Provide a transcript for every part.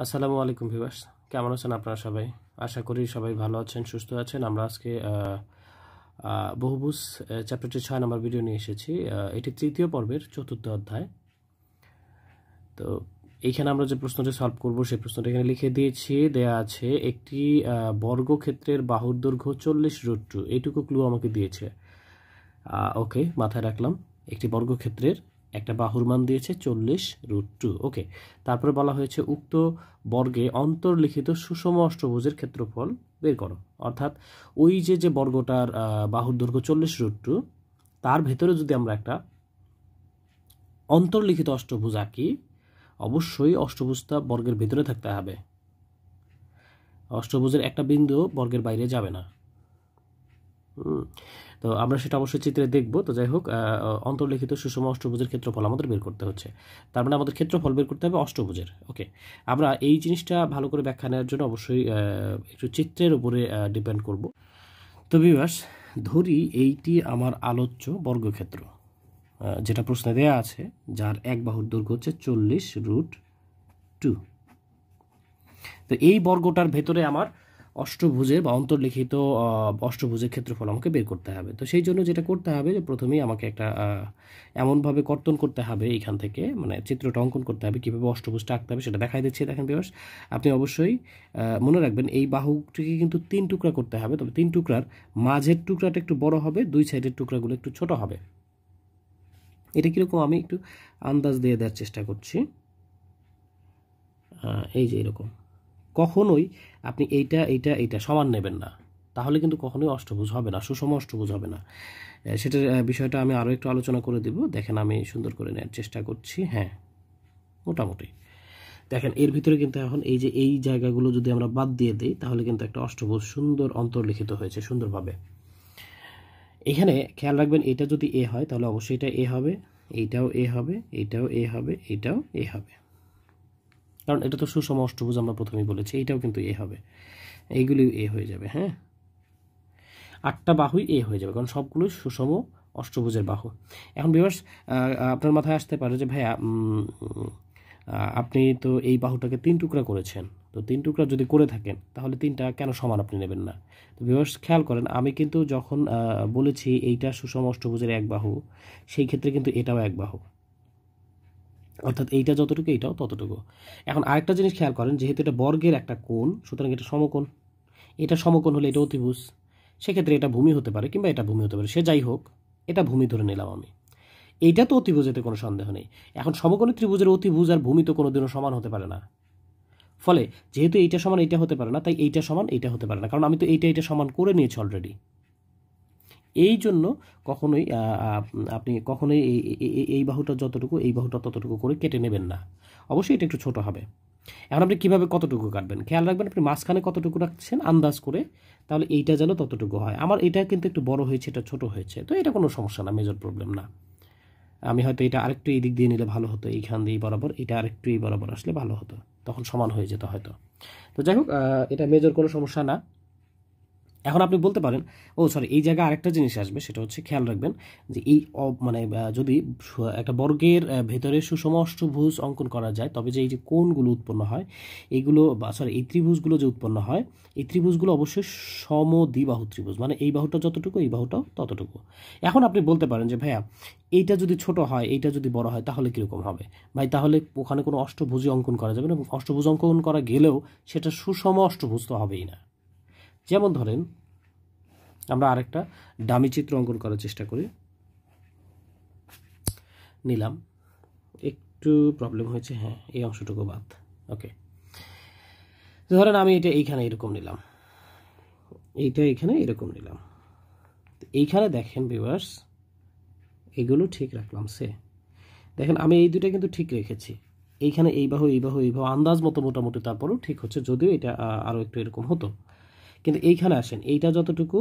আসসালামু আলাইকুম ভিউয়ার্স, কেমন আছেন আপনারা সবাই? আশা করি সবাই ভালো আছেন, সুস্থ আছেন। আমরা আজকে বহুভুজ চ্যাপ্টারটি 6 নম্বর ভিডিও নিয়ে এসেছি। এটি তৃতীয় পর্বের চতুর্থ অধ্যায়। তো এইখানে আমরা যে প্রশ্নটি সলভ করব সেই প্রশ্নটা এখানে লিখে দিয়েছি। দেয়া আছে একটি বর্গক্ষেত্রের বাহুর দৈর্ঘ্য 40√2, এইটুকু ক্লু আমাকে দিয়েছে। ওকে, মাথায় রাখলাম। একটি বর্গক্ষেত্রের একটা বাহুর মান দিয়েছে 40√2। ওকে, তারপরে বলা হয়েছে উক্ত বর্গে অন্তর্লিখিত সুষম অষ্টভুজের ক্ষেত্রফল বের করো। অর্থাৎ ওই যে বর্গটার বাহুর দৈর্ঘ্য 40√2, তার ভেতরে যদি আমরা একটা অন্তর্লিখিত অষ্টভুজ আঁকি, অবশ্যই অষ্টভুজটা বর্গের ভেতরে থাকতে হবে। অষ্টভুজের একটা বিন্দু বর্গের বাইরে যাবে না। তো আমরা সেটা অবশ্যই চিত্রে দেখব। তো যাই হোক, অন্তর্লিখিত সুষম অষ্টভুজের ক্ষেত্রফল আমাদের বের করতে হচ্ছে। তার মানে আমাদের ক্ষেত্রফল বের করতে হবে অষ্টভুজের। ওকে, আমরা এই জিনিসটা ভালো করে ব্যাখ্যা নেওয়ার জন্য অবশ্যই একটু চিত্রের উপরে ডিপেন্ড করব। তো ভিউয়ার্স, ধরি এইটি আমার আলোচ্য বর্গক্ষেত্র, যেটা প্রশ্নে দেয়া আছে, যার এক বাহুর দৈর্ঘ্য হচ্ছে 40√2। তো এই বর্গটার ভেতরে আমার অষ্টভুজের বা অন্তর্লিখিত অষ্টভুজের ক্ষেত্রফল আমাকে বের করতে হবে। তো সেই জন্য যেটা করতে হবে, যে প্রথমেই আমাকে একটা এমনভাবে কর্তন করতে হবে, এইখান থেকে মানে চিত্রটা অঙ্কন করতে হবে। কীভাবে অষ্টভুজটা আঁকতে হবে সেটা দেখাই দিচ্ছি। দেখেন ভিউয়ার্স, আপনি অবশ্যই মনে রাখবেন এই বাহুটিকে কিন্তু 3 টুকরা করতে হবে। তবে 3 টুকরার মাঝের টুকরাটা একটু বড় হবে, 2 সাইডের টুকরাগুলো একটু ছোট হবে। এটা কীরকম আমি একটু আন্দাজ দিয়ে দেওয়ার চেষ্টা করছি। এই যে এরকম। কখনোই আপনি এইটা সমান নেবেন না, তাহলে কিন্তু কখনোই অষ্টভুজ হবে না, সুষম অষ্টভুজ হবে না। সেটার বিষয়টা আমি আরও একটু আলোচনা করে দেব। দেখেন, আমি সুন্দর করে নেওয়ার চেষ্টা করছি। হ্যাঁ, মোটামুটি দেখেন, এর ভিতরে কিন্তু এখন এই জায়গাগুলো যদি আমরা বাদ দিয়ে দিই, তাহলে কিন্তু একটা অষ্টভুজ সুন্দর অন্তর্লিখিত হয়েছে সুন্দরভাবে। এখানে খেয়াল রাখবেন, এটা যদি এ হয় তাহলে অবশ্যই এটা এ হবে, এইটাও এ হবে, এইটাও এ হবে, এইটাও এ হবে, কারণ এটা তো সুষম অষ্টভুজ আমরা প্রথমেই বলেছি। এইটাও কিন্তু এ হবে, এইগুলিও এ হয়ে যাবে। হ্যাঁ, 8টা বাহুই এ হয়ে যাবে, কারণ সবগুলোই সুষম অষ্টভুজের বাহু। এখন ভিউয়ার্স, আপনার মাথায় আসতে পারে যে ভাইয়া, আপনি তো এই বাহুটাকে 3 টুকরা করেছেন, তো 3 টুকরা যদি করে থাকেন তাহলে 3টা কেন সমান আপনি নেবেন না? তো ভিউয়ার্স, খেয়াল করেন, আমি কিন্তু যখন বলেছি এইটা সুষম অষ্টভুজের এক বাহু, সেই ক্ষেত্রে কিন্তু এটাও এক বাহু, অর্থাৎ এইটা যতটুকু এইটাও ততটুকু। এখন আরেকটা জিনিস খেয়াল করেন, যেহেতু এটা বর্গের একটা কোণ, সুতরাং এটা সমকোণ। এটা সমকোণ হলে এটা অতিভুজ, সেক্ষেত্রে এটা ভূমি হতে পারে কিংবা এটা ভূমি হতে পারে। সে যাই হোক, এটা ভূমি ধরে নিলাম আমি। এইটা তো অতিভুজ, এতে কোনো সন্দেহ নেই। এখন সমকোণী ত্রিভুজের অতিভুজ আর ভূমি তো কোনোদিনও সমান হতে পারে না। ফলে যেহেতু এইটা সমান এইটা হতে পারে না, তাই এইটা সমান এইটা হতে পারে না, কারণ আমি তো এইটা সমান করে নিয়েছি অলরেডি। এই জন্য কখনোই আপনি কখনোই এই বাহুটা যতটুকু, এই বাহুটা ততটুকু করে কেটে নেবেন না। অবশ্যই এটা একটু ছোট হবে। এখন আপনি কীভাবে কতটুকু কাটবেন খেয়াল রাখবেন, আপনি মাঝখানে কতটুকু রাখছেন আন্দাজ করে, তাহলে এইটা যেন ততটুকু হয়। আমার এটা কিন্তু একটু বড় হয়েছে, এটা ছোট হয়েছে, তো এটা কোনো সমস্যা না, মেজর প্রবলেম না। আমি হয়তো এটা আরেকটু এই দিক দিয়ে নিলে ভালো হতো, এইখান দিয়ে বরাবর, এটা আরেকটু এই বরাবর আসলে ভালো হতো, তখন সমান হয়ে যেত হয়তো। তো যাই হোক, এটা মেজর কোনো সমস্যা না। এখন আপনি বলতে পারেন, সরি, এই জায়গায় আরেকটা জিনিস আসবে, সেটা হচ্ছে খেয়াল রাখবেন যে এই মানে যদি একটা বর্গের ভেতরে সুষম অষ্টভুজ অঙ্কন করা যায়, তবে যে এই যে কোণগুলো উৎপন্ন হয়, এইগুলো এই ত্রিভুজগুলো যে উৎপন্ন হয়, এই ত্রিভুজগুলো অবশ্যই সমদ্বিবাহু ত্রিভুজ, মানে এই বাহুটা যতটুকু এই বাহুটাও ততটুকু। এখন আপনি বলতে পারেন যে ভাইয়া, এইটা যদি ছোট হয় এইটা যদি বড় হয় তাহলে কীরকম হবে? ভাই, তাহলে ওখানে কোনো অষ্টভুজই অঙ্কন করা যাবে না, এবং অষ্টভুজ অঙ্কন করা গেলেও সেটা সুষম অষ্টভুজ তো হবেই না। যেমন ধরেন, আমরা আরেকটা ডামি চিত্র অঙ্কন করার চেষ্টা করি। নিলাম, একটু প্রবলেম হয়েছে, হ্যাঁ, এই অংশটুকু বাদ। ওকে, ধরেন আমি এটা এইখানে এরকম নিলাম, এইটা এইখানে এরকম নিলাম। এইখানে দেখেন ভিউয়ার্স, এগুলো ঠিক রাখলাম। দেখেন, আমি এই দুটো কিন্তু ঠিক রেখেছি। এইখানে এই বাহু এই বাহু এই বাহু আন্দাজ মতো মোটামুটি তারপরেও ঠিক হচ্ছে, যদিও এটা আরও একটু এরকম হতো। কিন্তু এইখানে আসেন, এইটা যতটুকু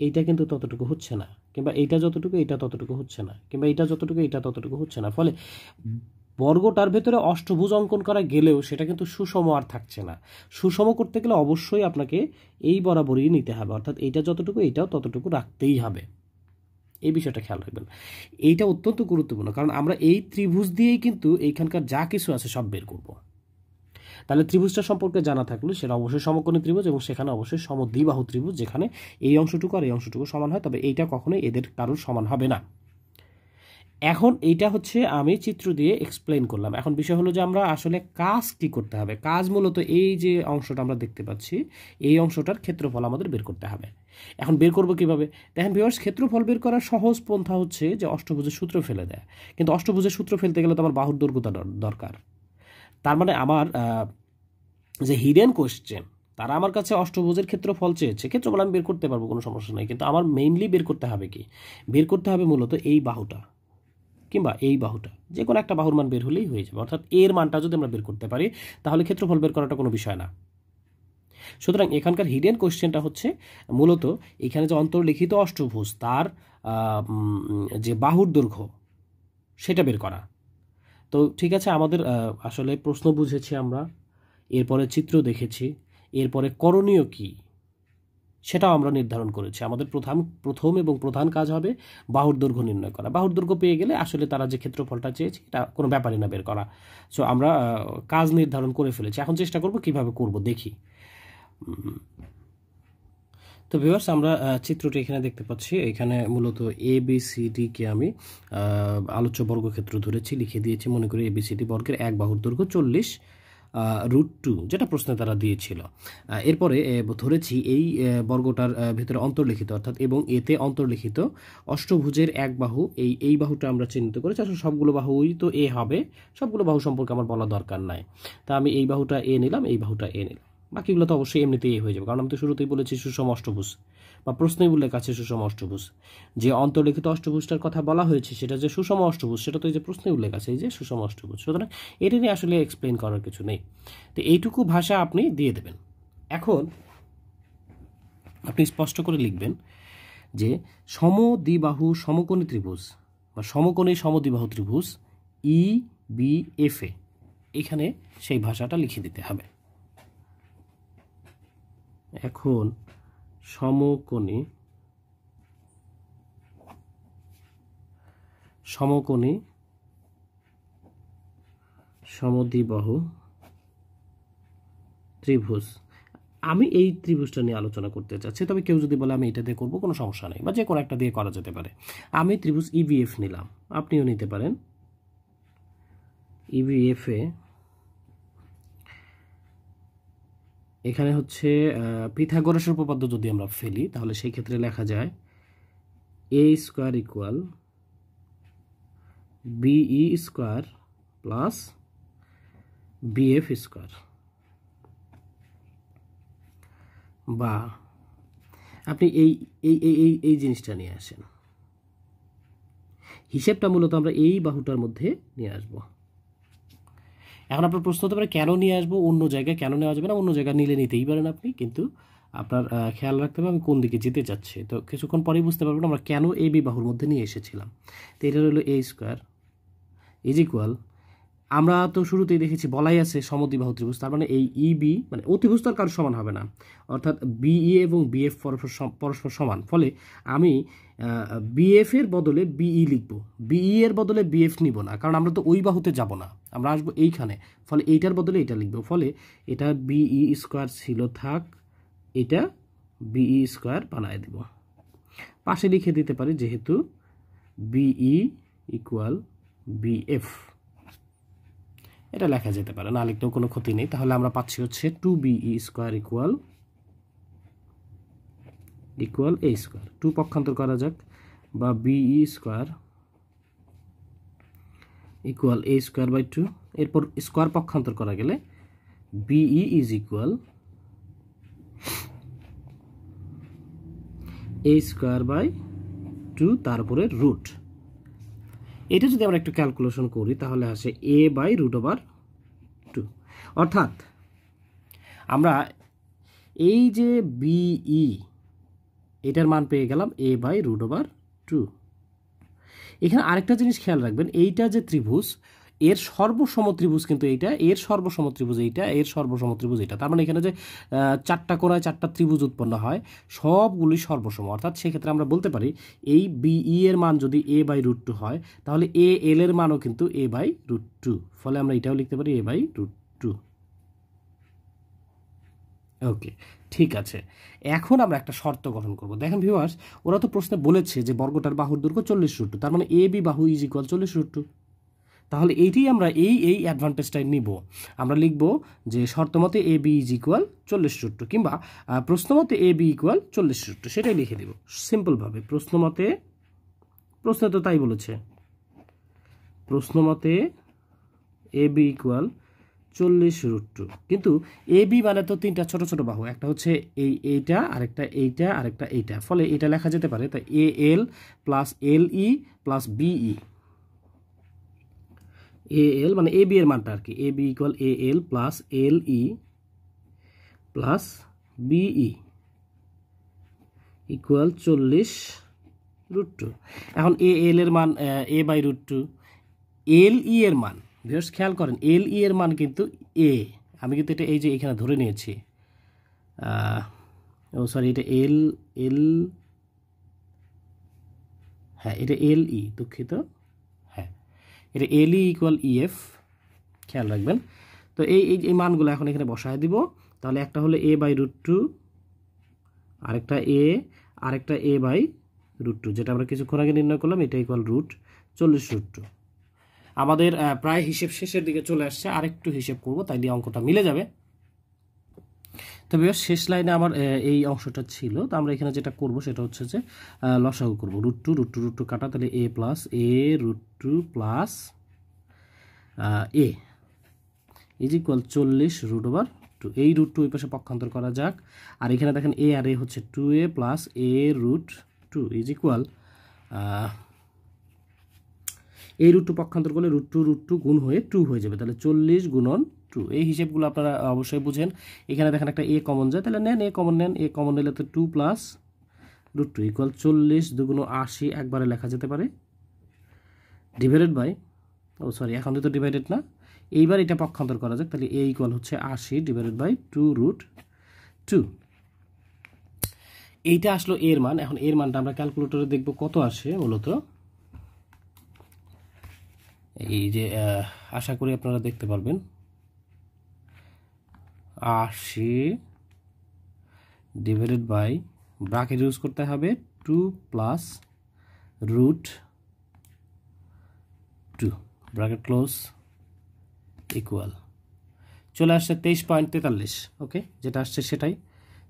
এইটা কিন্তু ততটুকু হচ্ছে না, কিংবা এইটা যতটুকু এইটা ততটুকু হচ্ছে না, কিংবা এইটা যতটুকু এইটা ততটুকু হচ্ছে না। ফলে বর্গটার ভেতরে অষ্টভুজ অঙ্কন করা গেলেও সেটা কিন্তু সুষম আর থাকছে না। সুষম করতে গেলে অবশ্যই আপনাকে এই বরাবরই নিতে হবে, অর্থাৎ এইটা যতটুকু এইটাও ততটুকু রাখতেই হবে। এই বিষয়টা খেয়াল রাখবেন, এইটা অত্যন্ত গুরুত্বপূর্ণ, কারণ আমরা এই ত্রিভুজ দিয়েই কিন্তু এইখানকার যা কিছু আছে সব বের করব। তাহলে ত্রিভুজটা সম্পর্কে জানা থাকলে সেটা অবশ্যই সমকোণী ত্রিভুজ এবং সেখানে অবশ্যই সমদ্বিবাহু ত্রিভুজ, যেখানে এই অংশটুকু আর এই অংশটুকু সমান হয়, তবে এইটা কখনোই এদের কারোর সমান হবে না। এখন এইটা হচ্ছে আমি চিত্র দিয়ে এক্সপ্লেন করলাম। এখন বিষয় হলো যে আমরা আসলে কাজ কি করতে হবে। কাজ মূলত এই যে অংশটা আমরা দেখতে পাচ্ছি, এই অংশটার ক্ষেত্রফল আমাদের বের করতে হবে। এখন বের করব কিভাবে? দেখেন ভিউয়ার্স, ক্ষেত্রফল বের করার সহজ পন্থা হচ্ছে যে অষ্টভুজের সূত্র ফেলে দেয়। কিন্তু অষ্টভুজের সূত্র ফেলতে গেলে তো আমার বাহুর দৈর্ঘ্যটা দরকার। তার মানে আমার যে হিডেন কোশ্চেন, তারা আমার কাছে অষ্টভুজের ক্ষেত্রফল চেয়েছে। ক্ষেত্রফল আমি বের করতে পারবো, কোনো সমস্যা নেই, কিন্তু আমার মেইনলি বের করতে হবে কি? বের করতে হবে মূলত এই বাহুটা কিংবা এই বাহুটা, যে কোনো একটা বাহুর মান বের হলেই হয়ে যাবে। অর্থাৎ এর মানটা যদি আমরা বের করতে পারি তাহলে ক্ষেত্রফল বের করাটা কোনো বিষয় না। সুতরাং এখানকার হিডেন কোশ্চেনটা হচ্ছে মূলত এখানে যে অন্তর্লিখিত অষ্টভুজ তার যে বাহুর দৈর্ঘ্য সেটা বের করা। তো ঠিক আছে, আমাদের আসলে প্রশ্ন বুঝেছি আমরা, এরপরে চিত্র দেখেছি, এরপরে করণীয় কি সেটাও আমরা নির্ধারণ করেছি। আমাদের প্রথম এবং প্রধান কাজ হবে বাহুর দৈর্ঘ্য নির্ণয় করা। বাহুর দৈর্ঘ্য পেয়ে গেলে আসলে তারা যে ক্ষেত্রফলটা চেয়েছে এটা কোনো ব্যাপারই না বের করা। সো আমরা কাজ নির্ধারণ করে ফেলেছি। এখন চেষ্টা করব কিভাবে করব দেখি। তো ভিউয়ার্স, আমরা চিত্রটি এখানে দেখতে পাচ্ছি। এখানে মূলত ABCDকে আমি আলোচ্য বর্গক্ষেত্র ধরেছি, লিখে দিয়েছি। মনে করি ABCD বর্গের এক বাহুর দৈর্ঘ্য 40√2, যেটা প্রশ্নে তারা দিয়েছিল। এরপরে ধরেছি এই বর্গটার ভিতরে অন্তর্লিখিত অর্থাৎ এবং এতে অন্তর্লিখিত অষ্টভুজের এক বাহু, এই বাহুটা আমরা চিহ্নিত করেছি। আসলে সবগুলো বাহুই তো এ হবে, সবগুলো বাহু সম্পর্কে আমার বলা দরকার নাই। তা আমি এই বাহুটা এ নিলাম, এই বাহুটা এ নিলাম, বাকিগুলো তো অবশ্যই এমনিতেই এ হয়ে যাবে, কারণ আমি তো শুরুতেই বলেছি সুষম অষ্টভুজ বা প্রশ্নই উল্লেখ আছে সুষম অষ্টভুজ। যে অন্তর্লিখিত অষ্টভুজটার কথা বলা হয়েছে সেটা যে সুষম অষ্টভুজ, সেটা তো এই যে প্রশ্নে উল্লেখ আছে, এই যে সুষম অষ্টভুজ। সুতরাং এটা নিয়ে আসলে এক্সপ্লেন করার কিছু নেই। তো এইটুকু ভাষা আপনি দিয়ে দেবেন। এখন আপনি স্পষ্ট করে লিখবেন যে সমদ্বিবাহু সমকোণী ত্রিভুজ বা সমকোণী সমদ্বিবাহু ত্রিভুজ EBFA, এখানে সেই ভাষাটা লিখে দিতে হবে। এখন সমকোণী সমদ্বিবাহু ত্রিভুজ, আমি এই ত্রিভুজটা নিয়ে আলোচনা করতে চাচ্ছি। তবে কেউ যদি বলে আমি এটা দিয়ে করবো, কোনো সমস্যা নেই, বা যে কোনো একটা দিয়ে করা যেতে পারে। আমি ত্রিভুজ EBF নিলাম, আপনিও নিতে পারেন। EBFA এখানে হচ্ছে পিথাগোরাসের উপপাদ্য যদি আমরা ফেলি তাহলে সেই ক্ষেত্রে লেখা যায় a² = BE² প্লাস BF²। বা আপনি এই এই এই এই জিনিসটা নিয়ে আসেন, হিসেবটা মূলত আমরা এই বাহুটার মধ্যে নিয়ে আসব। এখন আপনার প্রশ্ন হতে পারে কেন নিয়ে আসবো, অন্য জায়গায় কেন নেওয়া যাবে না? অন্য জায়গায় নিলে নিতেই পারেন আপনি, কিন্তু আপনার খেয়াল রাখতে হবে আমি কোন দিকে যেতে চাচ্ছি। তো কিছুক্ষণ পরেই বুঝতে পারবেন আমরা কেন AB বাহুর মধ্যে নিয়ে এসেছিলাম। তো এটা হলো A² = আমরা তো শুরুতেই দেখেছি বলাই আছে সমদ্বিবাহু ত্রিভুজ, তার মানে এই EB মানে অতিভুজ তো কারোর সমান হবে না, অর্থাৎ BE এবং BF পরস্পর সমান। ফলে আমি BF এর বদলে BE লিখব, BE এর বদলে BF নিব না, কারণ আমরা তো ওই বাহুতে যাব না, আমরা আসবো এইখানে। ফলে এইটার বদলে এটা লিখব। ফলে এটা BE² ছিল থাক, এটা BE² বানায় দেব। পাশে লিখে দিতে পারি যেহেতু BE = BF, এটা লেখা যেতে পারে, না লিখতেও কোনো ক্ষতি নেই। তাহলে আমরা পাচ্ছি হচ্ছে 2BE² = A²। 2 পক্ষান্তর করা যাক, বা BE² = A²/2। এরপর স্কোয়ার পক্ষান্তর করা গেলে BE = A²/2, তারপরে রুট। এটা যদি আমরা একটু ক্যালকুলেশন করি তাহলে আসে A/√2। অর্থাৎ আমরা এই যে BE এটার মান পেয়ে গেলাম A/√2। এখানে আরেকটা জিনিস খেয়াল রাখবেন, এইটা যে ত্রিভুজ এর সর্বসম ত্রিভুজ কিন্তু এইটা, এর সর্বসম ত্রিভুজ এইটা, এর সর্বসম ত্রিভুজ এটা। তার মানে এখানে যে 4টা কোণায় 4টা ত্রিভুজ উৎপন্ন হয় সবগুলি সর্বসম। অর্থাৎ সেক্ষেত্রে আমরা বলতে পারি এই BE এর মান যদি A/√2 হয় তাহলে AL এর মানও কিন্তু A/√2। ফলে আমরা এটাও লিখতে পারি A/√2। ওকে, ঠিক আছে। এখন আমরা একটা শর্ত গঠন করব। দেখেন ভিউয়ার্স, ওরা তো প্রশ্নে বলেছে যে বর্গটার বাহুর দৈর্ঘ্য 40√2, তার মানে এ বি বাহু ইজ ইকুয়াল 40√2। তাহলে এইটাই আমরা এই অ্যাডভান্টেজটাই নিব। আমরা লিখব যে শর্তমতে এ বি ইজ ইকুয়াল 40√2, কিংবা প্রশ্নমতে এ বি ইকুয়াল 40√2, সেটাই লিখে দেব সিম্পলভাবে। প্রশ্নে তো তাই বলেছে, প্রশ্নমতে এ বি ইকুয়াল 40√2, কিন্তু এ বি মানে তো তিনটা ছোট ছোট বাহু, একটা হচ্ছে এইটা, আরেকটা এইটা, আরেকটা এইটা, ফলে এটা লেখা যেতে পারে তাই A L plus L E plus B. A L মানে এ বি এর মানটা আর কি, A B equal A L plus L E plus B ইকুয়াল 40√2। এখন এ এল এর মান a/√2, এল ই এর মান ভিউয়ার্স খেয়াল করেন, এল ই এর মান কিন্তু এ, আমি কিন্তু এটা এই যে এখানে ধরে নিয়েছি, ও সরি, এটা এল এল, হ্যাঁ এটা এল ই, দুঃখিত, হ্যাঁ এটা এল ই ইকুয়াল ইএফ, খেয়াল রাখবেন। তো এই মানগুলো এখন এখানে বসায় দিব। তাহলে একটা হলো a/√2, আরেকটা a/√2, যেটা আমরা কিছুক্ষণ আগে নির্ণয় করলাম, এটা ইকুয়াল √40√2। আমাদের প্রায় হিসেব শেষের দিকে চলে আসছে, আরেকটু হিসেব করব, তাই দিয়ে অঙ্কটা মিলে যাবে। তবে শেষ লাইনে আমার এই অংশটা ছিল, তো আমরা এখানে যেটা করব সেটা হচ্ছে যে লসাগু করব, √2 কাটা, তাহলে a plus a√2 plus a is equal 40√2। এই √2 ওই পাশে পক্ষান্তর করা যাক, আর এখানে দেখেন a আর a হচ্ছে 2a plus a√2 is equal, এই √2 পক্ষান্তর করলে √2 গুণ হয়ে 2 হয়ে যাবে, তাহলে 40 গুণন 2। এই হিসেবগুলো আপনারা অবশ্যই বুঝেন। এখানে দেখেন একটা a কমন যায়, তাহলে নেন a কমন নেন, a কমন নিলে তো 2 প্লাস √2 ইকুয়াল 40 2 80 একবারে লেখা যেতে পারে, ডিভাইডেড বাই, ও সরি এখন তো ডিভাইডেড না, এইবার এটা পক্ষান্তর করা যাক, তাহলে a ইকুয়াল হচ্ছে 80 ডিভাইডেড বাই 2√2। এইটা আসলো এর মান। এখন এর মানটা আমরা ক্যালকুলেটরে দেখব কত আসে মূলত। এই যে আশা করি আপনারা দেখতে পারবেন, 80 ডিভাইডেড বাই, ব্র্যাকেট ইউজ করতে হবে, 2 প্লাস √2, ব্র্যাকেট ক্লোজ, ইকুয়াল চলে আসছে 23.43। ওকে, যেটা আসছে সেটাই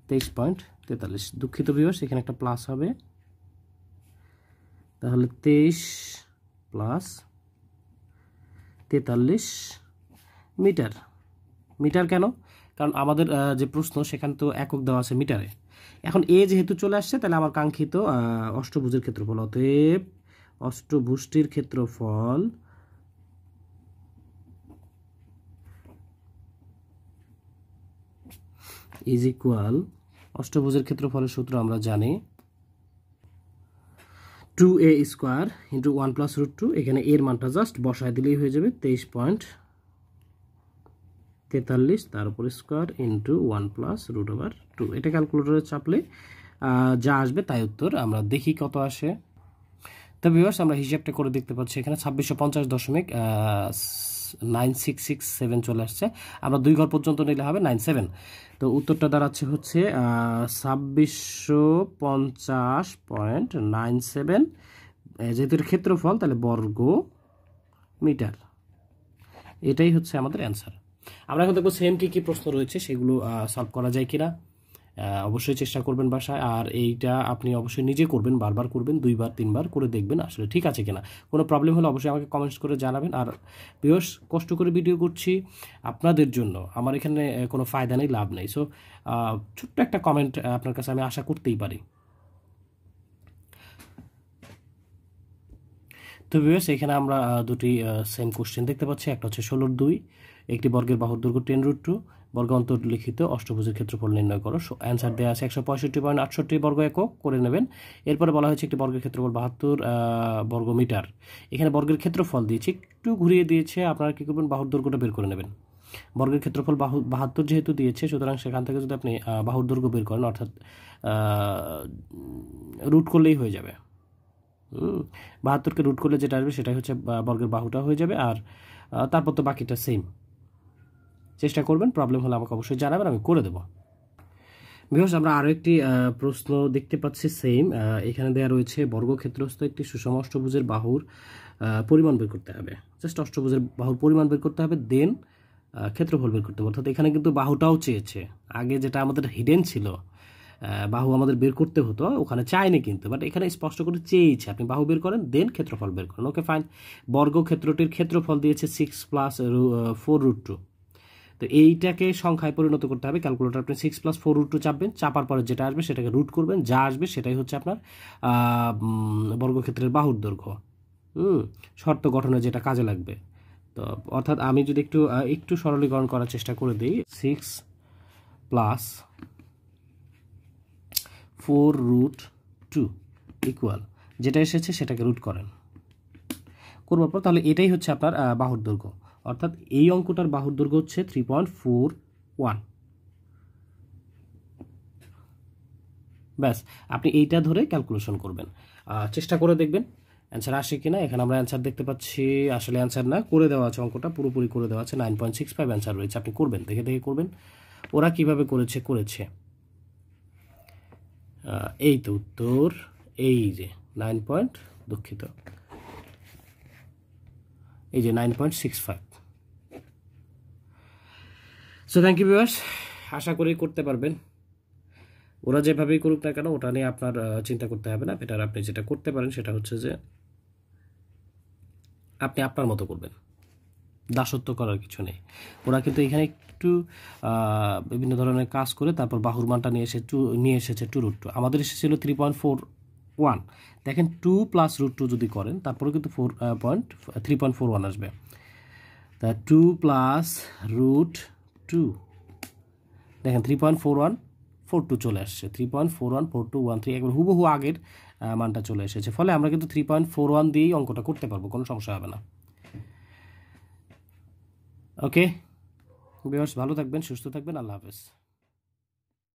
23.43। দুঃখিত ভিউয়ার্স, এখানে একটা প্লাস হবে, তাহলে 23 প্লাস 43 মিটার। মিটার কেন? কারণ আমাদের যে প্রশ্ন সেখানে তো একক দেওয়া আছে মিটারে। এখন এ যেহেতু চলে আসছে, তাহলে আমার কাঙ্ক্ষিত অষ্টভুজের ক্ষেত্রফল, অতএব অষ্টভুজটির ক্ষেত্রফল ইজ ইকুয়াল, অষ্টভুজের ক্ষেত্রফলের সূত্র আমরা জানি 2a স্কোয়ার ইন্টু 1 প্লাস √2। এখানে এর মানটা জাস্ট বসায় দিলেই হয়ে যাবে 23.43, তার উপর স্কোয়ার ইন্টু 1 প্লাস √2। এটা ক্যালকুলেটরে চাপলে যা আসবে তাই উত্তর। আমরা দেখি কত আসে। তো ভিউয়ার্স, আমরা হিসাবটা করে দেখতে পাচ্ছি এখানে 2650.9667 চলে আসছে। আমরা 2 ঘর পর্যন্ত নিলে হবে 97। তো উত্তরটা দাঁড়াচ্ছে হচ্ছে 2650.97, যেহেতু ক্ষেত্রফল তাহলে বর্গ মিটার। এটাই হচ্ছে আমাদের অ্যান্সার। আমরা এখন দেখবো সেম কি প্রশ্ন রয়েছে সেগুলো সলভ করা যায় কিনা। অবশ্যই চেষ্টা করবেন বাসায়, আর এইটা আপনি অবশ্যই নিজে করবেন, বারবার করবেন, 2বার 3বার করে দেখবেন আসলে ঠিক আছে কিনা। কোনো প্রবলেম হলে অবশ্যই আমাকে কমেন্টস করে জানাবেন। আর ভিউয়ার্স, কষ্ট করে ভিডিও করছি আপনাদের জন্য, আমার এখানে কোনো ফায়দা নেই, লাভ নেই। সো ছোট্ট একটা কমেন্ট আপনার কাছে আমি আশা করতেই পারি। তো ভিউয়ার্স, এখানে আমরা দুটি সেম কোশ্চেন দেখতে পাচ্ছি। একটা হচ্ছে 16/2, একটি বর্গের বাহুর দৈর্ঘ্য 10√2, বর্গ অন্তর্লিখিত অষ্টভুজের ক্ষেত্রফল নির্ণয় করো। অ্যান্সার দেওয়া আছে 165.68 বর্গ একক, করে নেবেন। এরপরে বলা হয়েছে একটি বর্গের ক্ষেত্রফল 72 বর্গ মিটার। এখানে বর্গের ক্ষেত্রফল দিয়েছে, একটু ঘুরিয়ে দিয়েছে, আপনারা কী করবেন, বাহুর দৈর্ঘ্যটা বের করে নেবেন। বর্গের ক্ষেত্রফল 72 যেহেতু দিয়েছে, সুতরাং সেখান থেকে যদি আপনি বাহুর দৈর্ঘ্য বের করেন, অর্থাৎ রুট করলেই হয়ে যাবে। 72কে রুট করলে যেটা আসবে সেটাই হচ্ছে বর্গের বাহুটা হয়ে যাবে। আর তারপর তো বাকিটা সেম। চেষ্টা করবেন, প্রবলেম হলে আমাকে অবশ্যই জানাবেন, আমি করে দেবো। ভিউয়ার্স, আমরা আরো একটি প্রশ্ন দেখতে পাচ্ছি সেম। এখানে দেওয়া রয়েছে বর্গক্ষেত্রস্থ একটি সুষম অষ্টভুজের বাহুর পরিমাণ বের করতে হবে। জাস্ট অষ্টভুজের বাহুর পরিমাণ বের করতে হবে, দেন ক্ষেত্রফল বের করতে হবে। অর্থাৎ এখানে কিন্তু বাহুটাও চেয়েছে। আগে যেটা আমাদের হিডেন ছিল, বাহু আমাদের বের করতে হতো, ওখানে চায়নি কিন্তু, বাট এখানে স্পষ্ট করে চেয়েছে আপনি বাহু বের করেন, দেন ক্ষেত্রফল বের করেন। Okay fine. বর্গক্ষেত্রটির ক্ষেত্রফল দিয়েছে 6 + 4√2। তো এইটাকে সংখ্যায় পরিণত করতে হবে। ক্যালকুলেটর আপনি 6 + 4√2 চাপবেন, চাপার পরে যেটা আসবে সেটাকে রুট করবেন, যা আসবে সেটাই হচ্ছে আপনার বর্গক্ষেত্রের বাহুর দৈর্ঘ্য। শর্ত গঠনে যেটা কাজে লাগবে। তো অর্থাৎ আমি যদি একটু সরলীকরণ করার চেষ্টা করে দিই, 6 + 4√2 ইকুয়াল যেটা এসেছে সেটাকে রুট করেন, করবার পর তাহলে এটাই হচ্ছে আপনার বাহুর দৈর্ঘ্য। অর্থাৎ এই অঙ্কটার বাহুর দৈর্ঘ্য হচ্ছে 3.41। ব্যাস, আপনি এইটা ধরে ক্যালকুলেশন করবেন, চেষ্টা করে দেখবেন অ্যান্সার আসে কিনা। এখানে আমরা অ্যান্সার দেখতে পাচ্ছি, আসলে অ্যান্সার না, করে দেওয়া আছে, অঙ্কটা পুরোপুরি করে দেওয়া আছে। 9.65 অ্যান্সার রয়েছে। আপনি করবেন, দেখে দেখে করবেন ওরা কিভাবে করেছে। এই তো উত্তর, এই যে 9 দুঃখিত, এই যে 9.65। সো থ্যাংক ইউ ভিউয়ার্স, আশা করি করতে পারবেন। ওরা যেভাবেই করুক না কেন ওটা নিয়ে আপনার চিন্তা করতে হবে না। বেটার আপনি যেটা করতে পারেন সেটা হচ্ছে যে আপনি আপনার মতো করবেন, দাসত্ব করার কিছু নেই। ওরা কিন্তু এখানে একটু বিভিন্ন ধরনের কাজ করে তারপর বাহুর মানটা নিয়ে এসেছে 2√2। আমাদের এসেছিল 3.41। দেখেন 2 + √2 যদি করেন তারপরে কিন্তু 3.41 আসবে। তা 2 + √2, দেখেন 3.4142 চলে আসছে। 3.414213 একবার হুবহু আগের মানটা চলে এসেছে। ফলে আমরা কিন্তু 3.41 দিয়েই অঙ্কটা করতে পারবো, কোনো সমস্যা হবে না। ওকে ভিউয়ার্স, ভালো থাকবেন, সুস্থ থাকবেন, আল্লাহ হাফেজ।